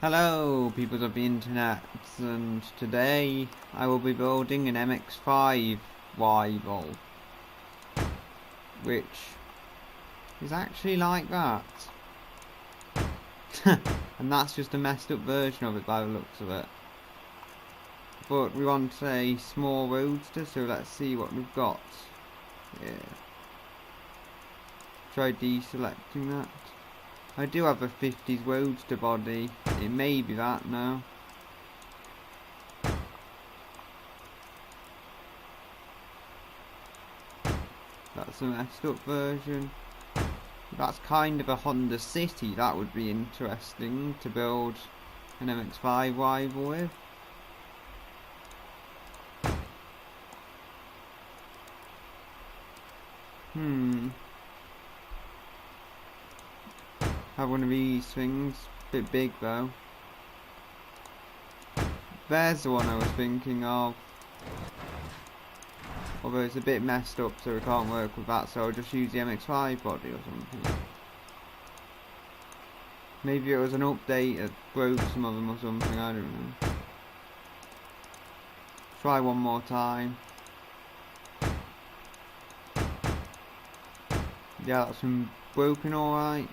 Hello, peoples of the internet, and today I will be building an MX5 rival, which is actually like that. And that's just a messed up version of it by the looks of it. But we want a small roadster, so let's see what we've got here. Try deselecting that. I do have a 50s roadster body. It may be that now. That's a messed up version. That's kind of a Honda City. That would be interesting to build an MX5 rival with. Have one of these things. Bit big though. There's the one I was thinking of. Although it's a bit messed up, so we can't work with that, so I'll just use the MX5 body or something. Maybe it was an update that broke some of them or something, I don't know. Try one more time. Yeah, that's been broken alright.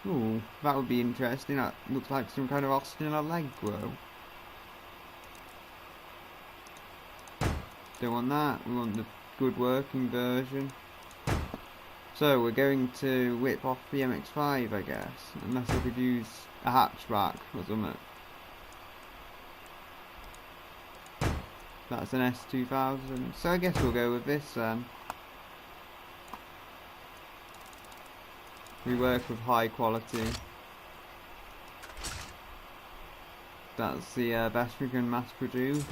Ooh, that would be interesting. That looks like some kind of Austin Allegro. Don't want that, we want the good working version. So we're going to whip off the MX5, I guess. Unless I could use a hatchback or something. That's an S2000. So I guess we'll go with this then. We work with high quality. That's the best we can mass produce.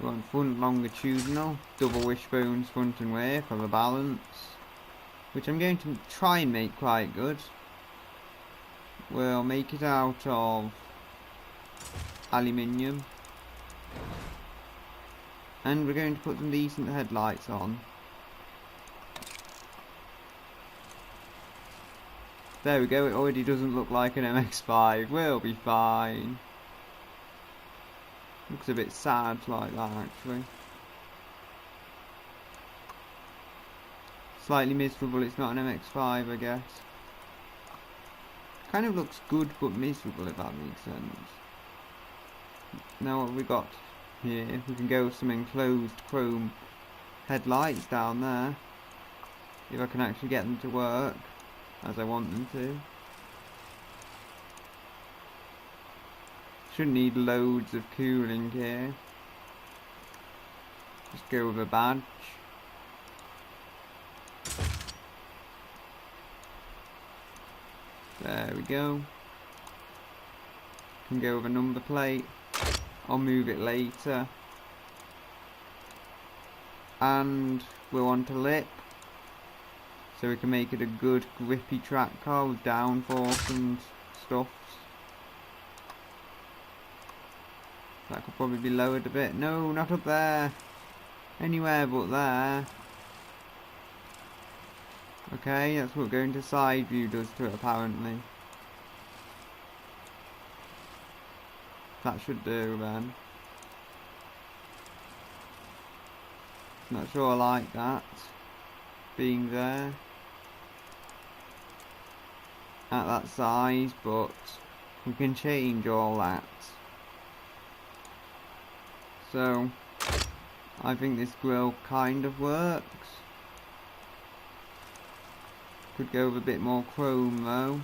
We want front longitudinal, double wishbones front and rear for the balance, which I'm going to try and make quite good. We'll make it out of aluminium, and we're going to put some decent headlights on. There we go, it already doesn't look like an MX5, we'll be fine. Looks a bit sad like that actually. Slightly miserable, it's not an MX5 I guess. Kind of looks good but miserable, if that makes sense. Now what have we got here? We can go with some enclosed chrome headlights down there. If I can actually get them to work as I want them to. Shouldn't need loads of cooling here. Just go with a badge. There we go. Can go with a number plate. I'll move it later. And we'll want a lip, so we can make it a good grippy track car with downforce and stuff. That could probably be lowered a bit. No, not up there. Anywhere but there. Okay, that's what going to side view does to it apparently. That should do then. Not sure I like that being there at that size, but we can change all that. So I think this grille kind of works. Could go with a bit more chrome though.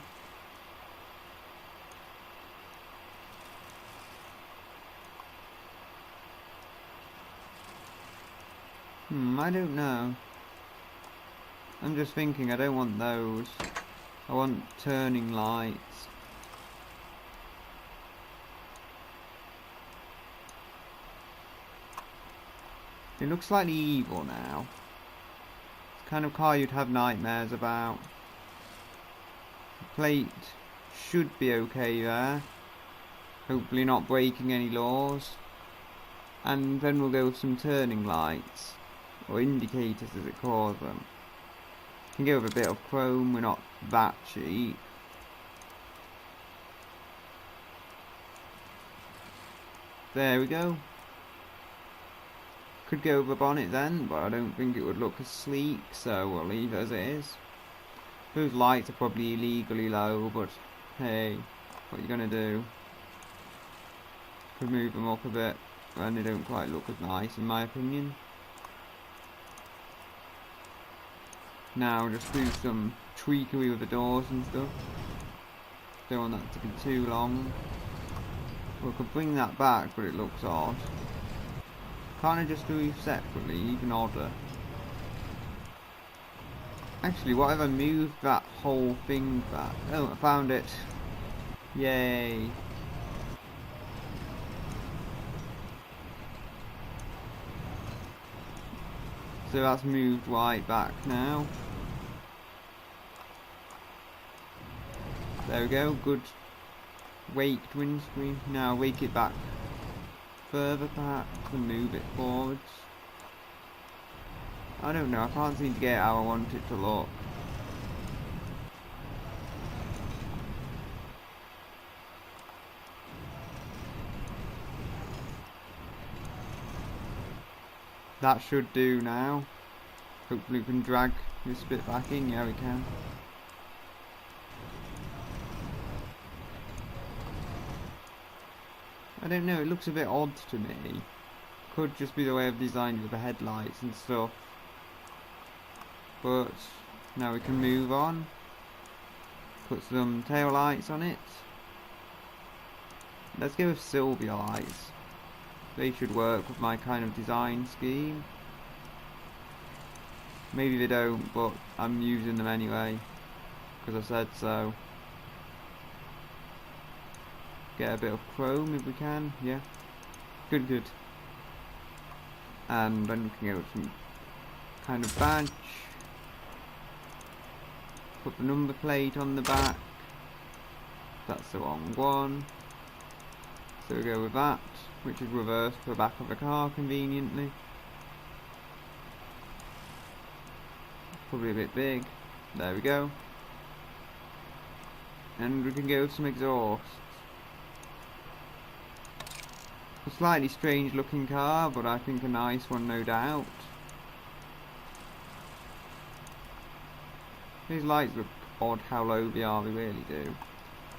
I don't know. I'm just thinking I don't want those. I want turning lights. It looks slightly evil now. It's the kind of car you'd have nightmares about. The plate should be okay there. Hopefully not breaking any laws. And then we'll go with some turning lights. Or indicators as it calls them. Can go with a bit of chrome, we're not that cheap. There we go. Could go over the bonnet then, but I don't think it would look as sleek, so we'll leave it as it is. Those lights are probably illegally low, but hey, what are you gonna do? Could move them up a bit, and they don't quite look as nice in my opinion. Now just do some tweakery with the doors and stuff. Don't want that to be too long. We could bring that back, but it looks odd. Can't I just do it separately, even odder? Actually, what if I moved that whole thing back? Oh, I found it. Yay. So that's moved right back now. There we go, good waked windscreen. Now wake it back further perhaps and move it forwards. I don't know, I can't seem to get how I want it to look. That should do now. Hopefully we can drag this bit back in. Yeah, we can. I don't know, it looks a bit odd to me. Could just be the way I've designed with the headlights and stuff. But now we can move on. Put some tail lights on it. Let's go with Sylvia lights. They should work with my kind of design scheme. Maybe they don't, but I'm using them anyway, because I said so. Get a bit of chrome if we can, yeah. Good. And then we can go with some kind of badge. Put the number plate on the back. That's the wrong one. So we go with that, which is reversed to the back of the car conveniently. Probably a bit big. There we go. And we can go with some exhaust. A slightly strange looking car, but I think a nice one no doubt. These lights look odd how low they are, they really do.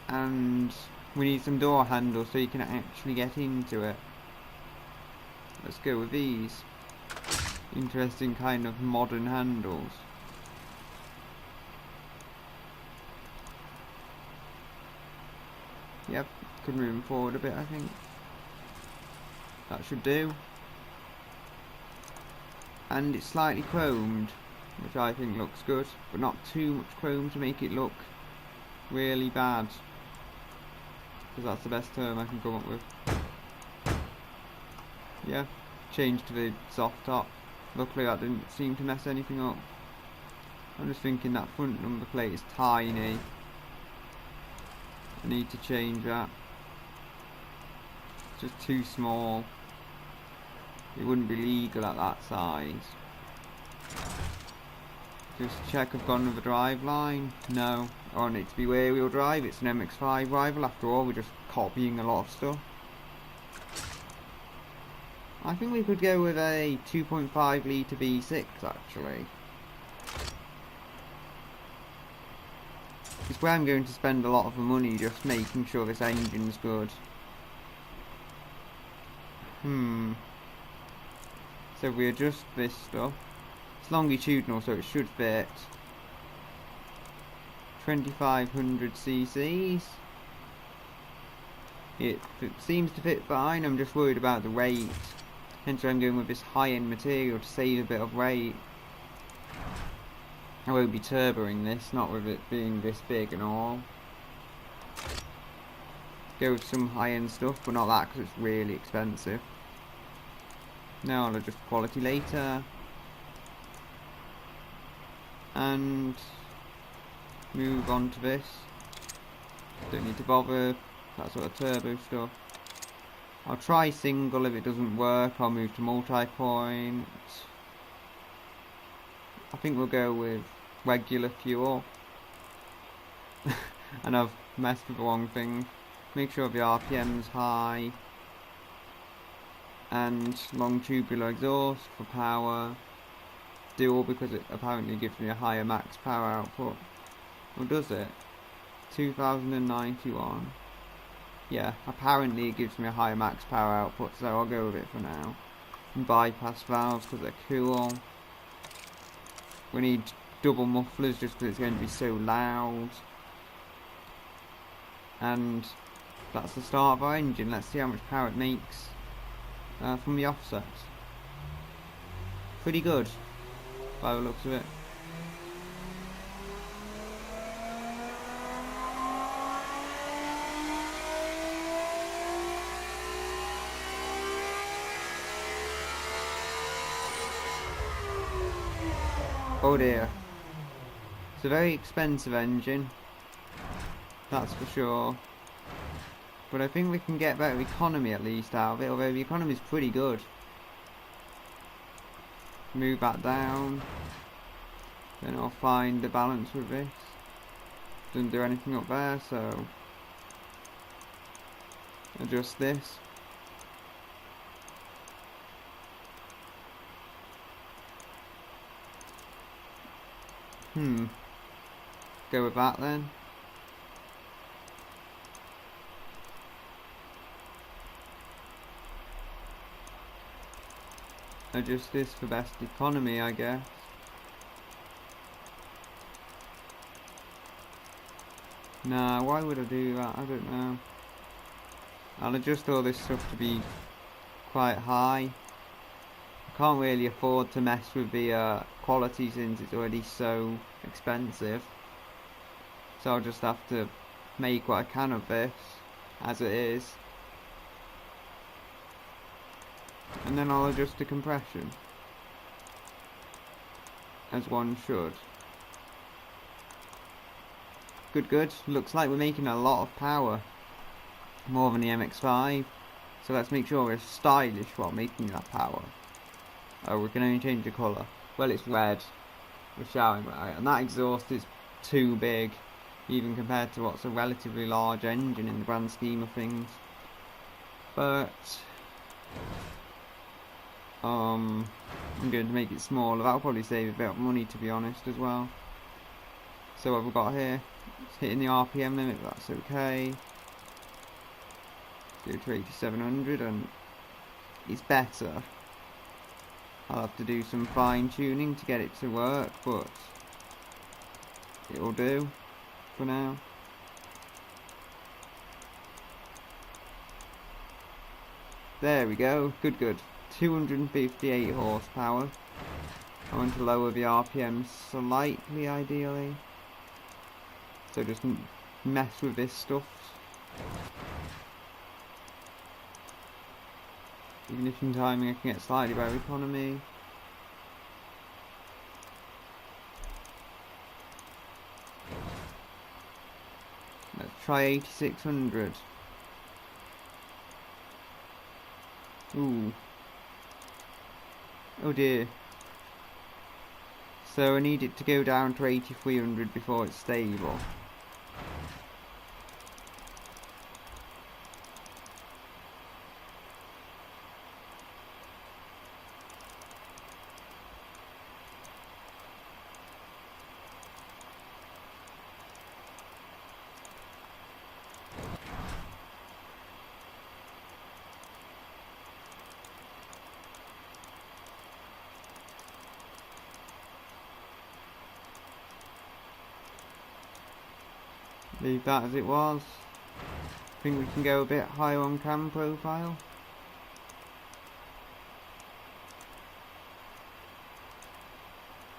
And we need some door handles so you can actually get into it. Let's go with these. Interesting kind of modern handles. Yep, could move them forward a bit I think. That should do. And it's slightly chromed, which I think looks good, but not too much chrome to make it look really bad. Because that's the best term I can come up with. Yeah, change to the soft top. Luckily that didn't seem to mess anything up. I'm just thinking that front number plate is tiny. I need to change that. It's just too small. It wouldn't be legal at that size. Just check I've gone with the drive line. No, I want it to be rear wheel drive. It's an MX5 rival after all. We're just copying a lot of stuff. I think we could go with a 2.5 litre V6 actually. It's where I'm going to spend a lot of the money just making sure this engine's good. So if we adjust this stuff, it's longitudinal so it should fit. 2500 cc's. It seems to fit fine, I'm just worried about the weight. Hence I'm going with this high-end material to save a bit of weight. I won't be turboing this, not with it being this big and all. Go with some high-end stuff, but not that because it's really expensive. Now I'll adjust quality later. And move on to this. Don't need to bother, that sort of turbo stuff. I'll try single. If it doesn't work I'll move to multi-point. I think we'll go with regular fuel. And I've messed with the wrong thing. Make sure the RPM's high. and long tubular exhaust for power. Dual because it apparently gives me a higher max power output. Or does it? 2091. Yeah, apparently it gives me a higher max power output, so I'll go with it for now. And bypass valves because they're cool. We need double mufflers just because it's going to be so loud. And that's the start of our engine. Let's see how much power it makes from the offset. Pretty good by the looks of it. Oh dear. It's a very expensive engine, that's for sure. But I think we can get better economy at least out of it, although the economy is pretty good. Move that down. Then I'll find the balance with this. Doesn't do anything up there, so adjust this. Go with that then. Adjust this for best economy, I guess. Nah, why would I do that? I don't know. I'll adjust all this stuff to be quite high. I can't really afford to mess with the quality since it's already so expensive. So I'll just have to make what I can of this as it is. And then I'll adjust the compression, as one should. Good, good. Looks like we're making a lot of power. More than the MX5. So let's make sure we're stylish while making that power. Oh, we can only change the colour. Well, it's red. We're shouting about it. And that exhaust is too big, even compared to what's a relatively large engine in the grand scheme of things. But I'm going to make it smaller. That'll probably save a bit of money, to be honest, as well. So what we've got here, it's hitting the RPM limit, but that's okay. Go to 8700 and it's better. I'll have to do some fine tuning to get it to work, but it'll do for now. There we go, good, good. 258 horsepower. I want to lower the RPM slightly, ideally. So just mess with this stuff. Ignition timing, I can get slightly better economy. Let's try 8600. Ooh. Oh dear. So I need it to go down to 8300 before it's stable. Leave that as it was. I think we can go a bit higher on cam profile.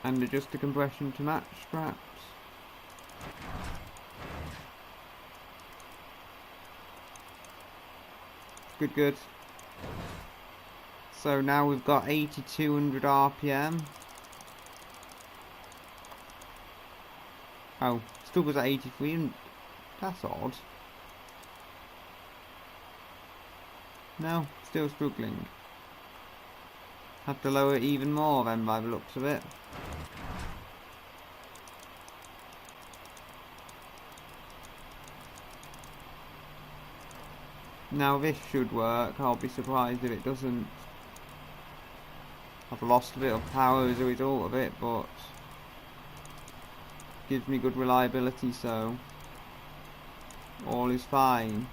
And adjust the compression to match, perhaps. Good, good. So now we've got 8200 RPM. Oh, still goes at 8300. That's odd. No, still struggling. Have to lower it even more then by the looks of it. Now this should work. I'll be surprised if it doesn't. I've lost a bit of power as a result of it, but gives me good reliability, so all is fine.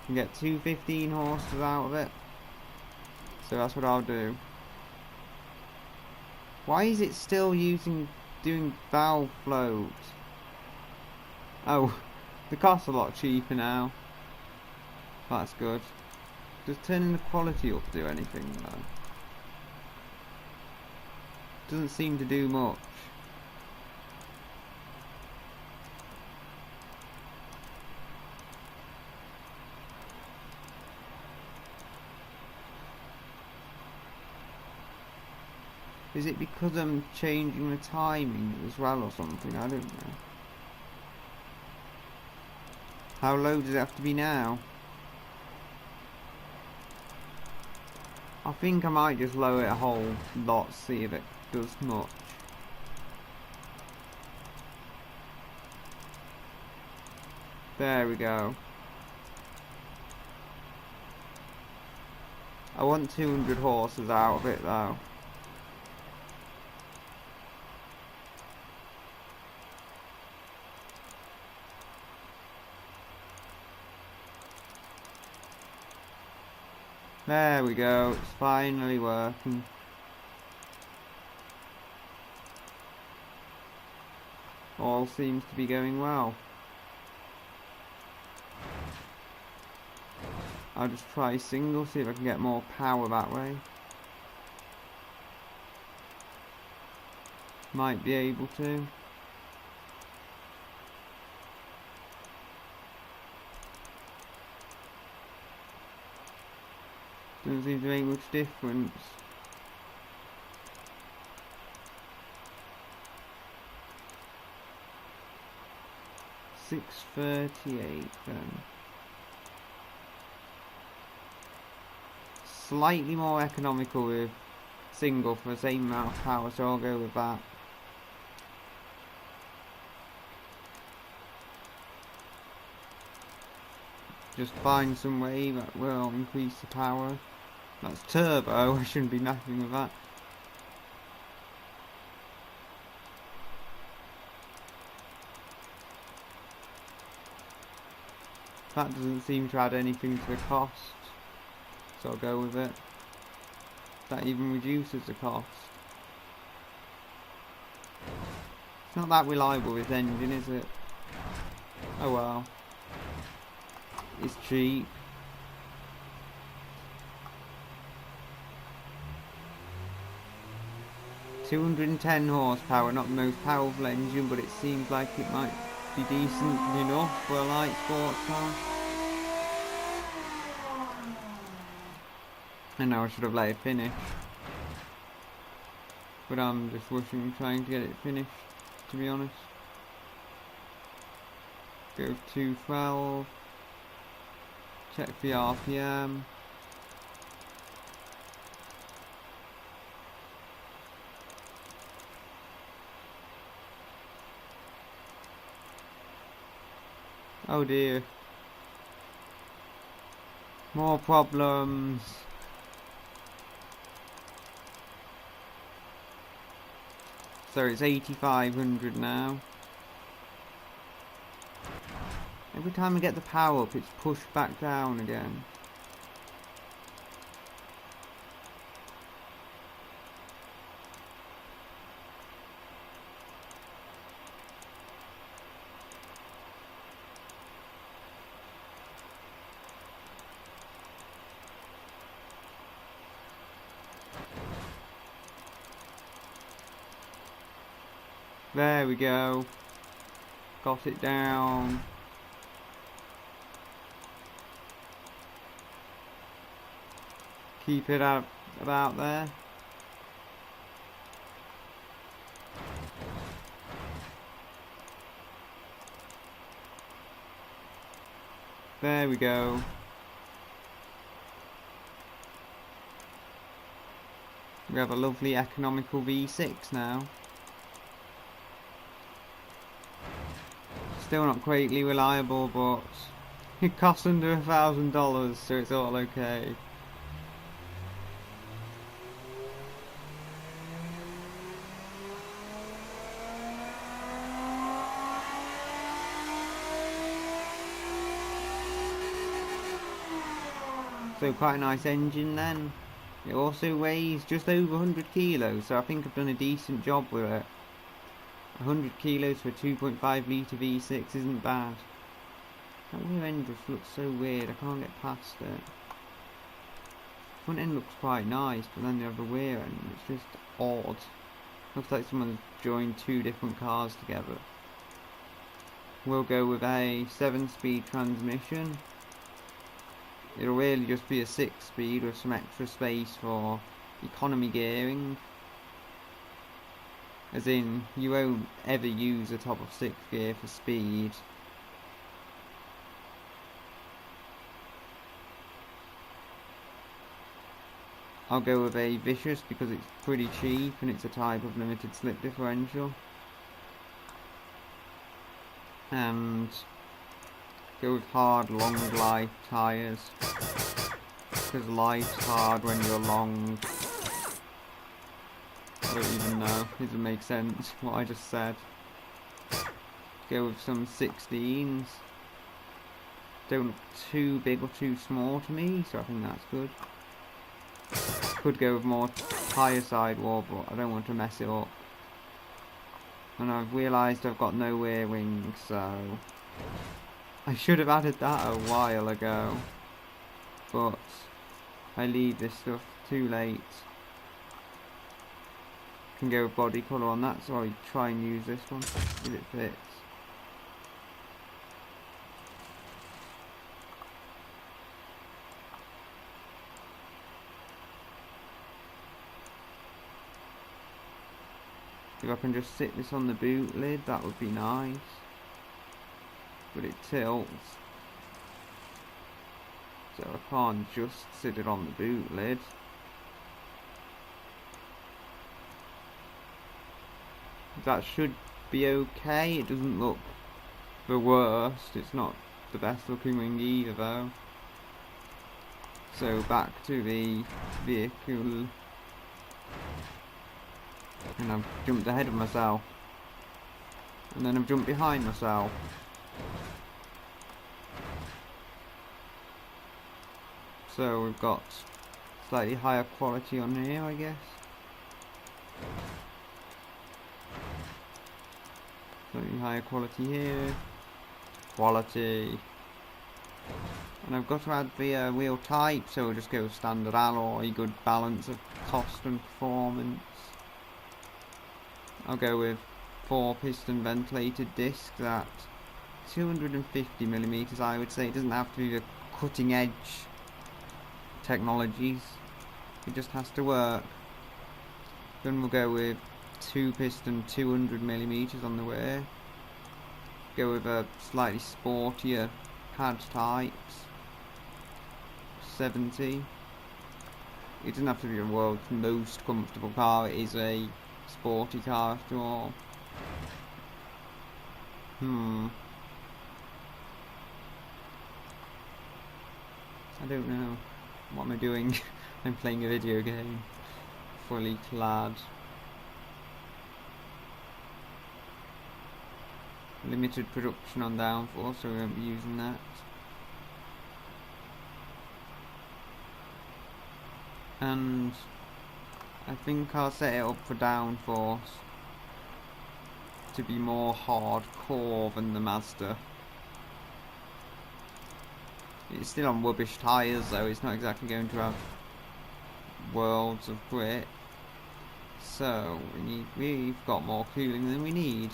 Can get 215 horses out of it, so that's what I'll do. Why is it still doing valve float? Oh, the car's a lot cheaper now. That's good. Does turning the quality up do anything though? Doesn't seem to do much. Is it because I'm changing the timing as well or something? I don't know. How low does it have to be now? I think I might just lower it a whole lot, see if it does much. There we go. I want 200 horses out of it though. There we go, it's finally working. All seems to be going well. I'll just try single, see if I can get more power that way. Might be able to. Doesn't seem to make much difference. $6.38 then. Slightly more economical with single for the same amount of power, so I'll go with that. Just find some way that will increase the power. That's turbo, I shouldn't be messing with that. That doesn't seem to add anything to the cost, so I'll go with it. That even reduces the cost. It's not that reliable, this engine, is it? Oh well. It's cheap. $210 horsepower, not the most powerful engine, but it seems like it might be decent enough for a light sports car. I know I should have let it finish, but I'm just rushing, trying to get it finished, to be honest. Go 212. Check the RPM. Oh dear. More problems. So it's 8,500 now. Every time I get the power up, it's pushed back down again. There we go. Got it down. Keep it up about there. There we go. We have a lovely economical V6 now. Still not greatly reliable, but it costs under $1,000, so it's all okay. So quite a nice engine then. It also weighs just over 100 kilos, so I think I've done a decent job with it. 100 kilos for a 2.5 litre V6 isn't bad. That rear end just looks so weird, I can't get past it. Front end looks quite nice, but then you have the rear end, it's just odd. Looks like someone's joined two different cars together. We'll go with a 7-speed transmission. It'll really just be a 6-speed with some extra space for economy gearing. As in, you won't ever use a top of 6th gear for speed. I'll go with a vicious because it's pretty cheap and it's a type of limited slip differential. And go with hard long life tyres, because life's hard when you're long. I don't even know, it doesn't make sense what I just said. Go with some 16s. Don't look too big or too small to me, so I think that's good. Could go with more higher sidewall, but I don't want to mess it up. And I've realised I've got no rear wings, so I should have added that a while ago, but I leave this stuff too late. Can go with body colour on that, so I try and use this one if it fits. If I can just sit this on the boot lid, that would be nice. But it tilts, so I can't just sit it on the boot lid. That should be okay. It doesn't look the worst. It's not the best looking wing either though. So back to the vehicle. And I've jumped ahead of myself. And then I've jumped behind myself. So we've got slightly higher quality on here, I guess. Slightly higher quality here. Quality. And I've got to add the wheel type, so we'll just go with standard alloy, good balance of cost and performance. I'll go with 4-piston ventilated discs at 250mm, I would say. It doesn't have to be the cutting edge technologies, it just has to work. Then we'll go with 2-piston 200mm on the rear. Go with a slightly sportier pad types, 70. It doesn't have to be the world's most comfortable car, it is a sporty car after all. I don't know. What am I doing? I'm playing a video game. Fully clad. Limited production on downforce, so we won't be using that. And I think I'll set it up for downforce to be more hardcore than the Mazda. It's still on rubbish tyres though, it's not exactly going to have worlds of grip. So we've got more cooling than we need.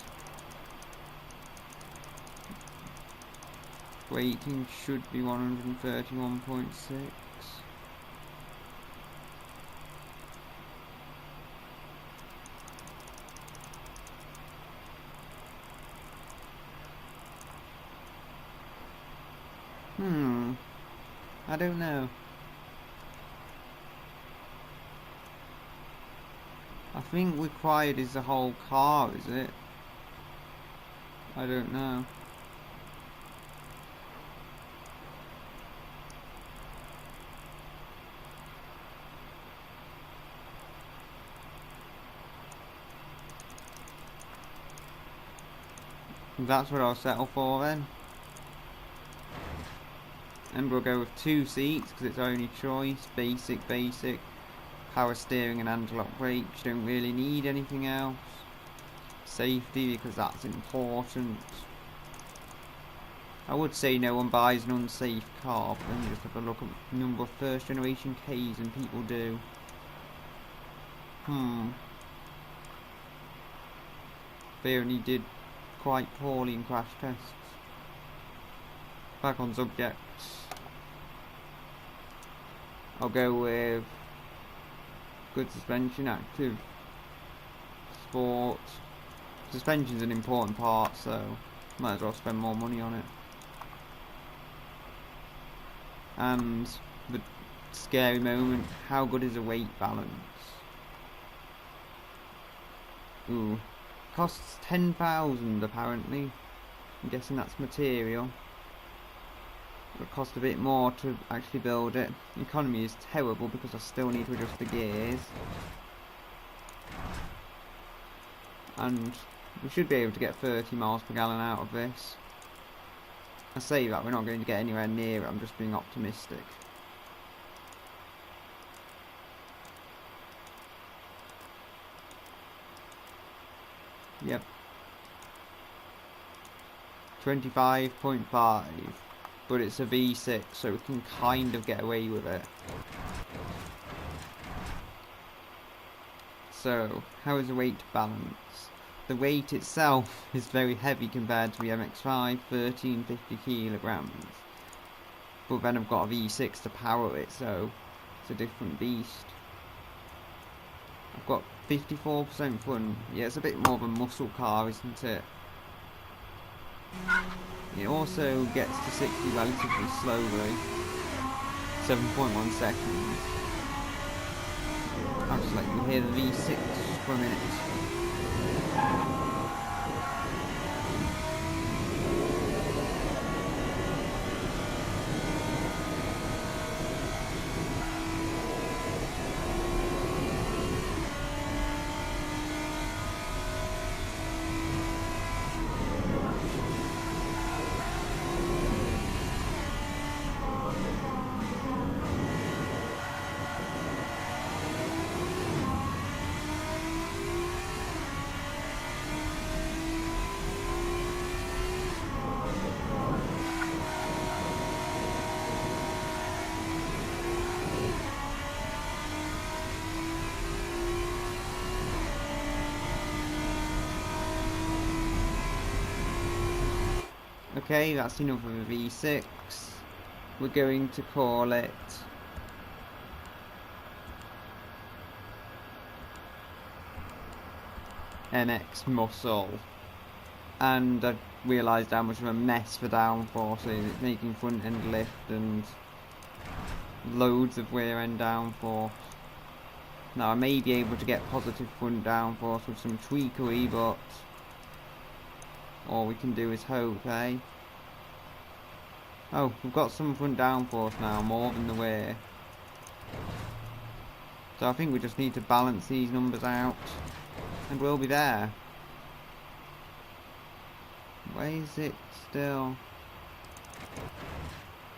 Rating should be 131.6. I don't know. I think required is the whole car, is it? I don't know. That's what I'll settle for then. And we'll go with 2 seats because it's our only choice. Basic. Power steering and anti-lock brakes. You don't really need anything else. Safety because that's important. I would say no one buys an unsafe car, but then you just have a look at the number of first generation Ks and people do. They only did quite poorly in crash tests. Back on subjects. I'll go with good suspension, active, sport. Suspension's an important part, so might as well spend more money on it. And the scary moment, how good is the weight balance? Ooh, costs 10,000 apparently. I'm guessing that's material. It'll cost a bit more to actually build it. The economy is terrible because I still need to adjust the gears. And we should be able to get 30 miles per gallon out of this. I say that, we're not going to get anywhere near it, I'm just being optimistic. Yep. 25.5. But it's a V6, so we can kind of get away with it. So, how is the weight balance? The weight itself is very heavy compared to the MX5, 1350 kilograms. But then I've got a V6 to power it, so it's a different beast. I've got 54% fun. Yeah, it's a bit more of a muscle car, isn't it? It also gets to 60 relatively slowly. 7.1 seconds. I'll just let you hear the V6 for a minute. Okay, that's enough of a V6. We're going to call it MX Muscle. And I've realised how much of a mess the downforce is. It's making front end lift and loads of rear end downforce. Now I may be able to get positive front downforce with some tweakery, but all we can do is hope, eh? Oh, we've got some front downforce now, more than the rear. So I think we just need to balance these numbers out, and we'll be there. Why is it still?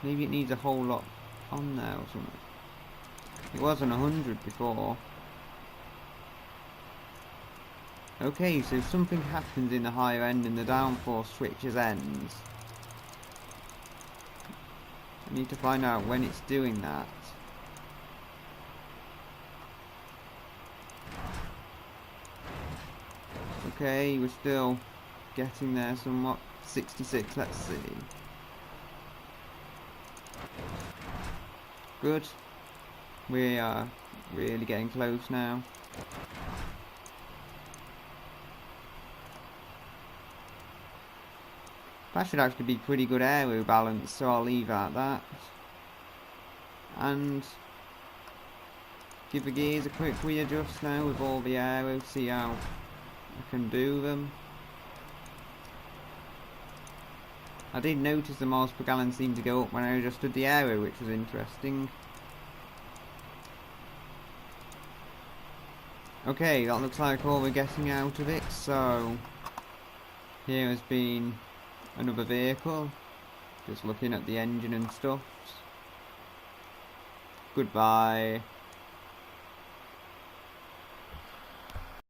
Maybe it needs a whole lot on there or something. It was on 100 before. Okay, so something happens in the higher end and the downforce switches ends. I need to find out when it's doing that. Okay, we're still getting there somewhat. 66, let's see. Good. We are really getting close now. That should actually be pretty good aero balance, so I'll leave it at that. And give the gears a quick readjust now with all the aero, see how I can do them. I did notice the miles per gallon seemed to go up when I adjusted the aero, which was interesting. Okay, that looks like all we're getting out of it, so here has been another vehicle, just looking at the engine and stuff. Goodbye.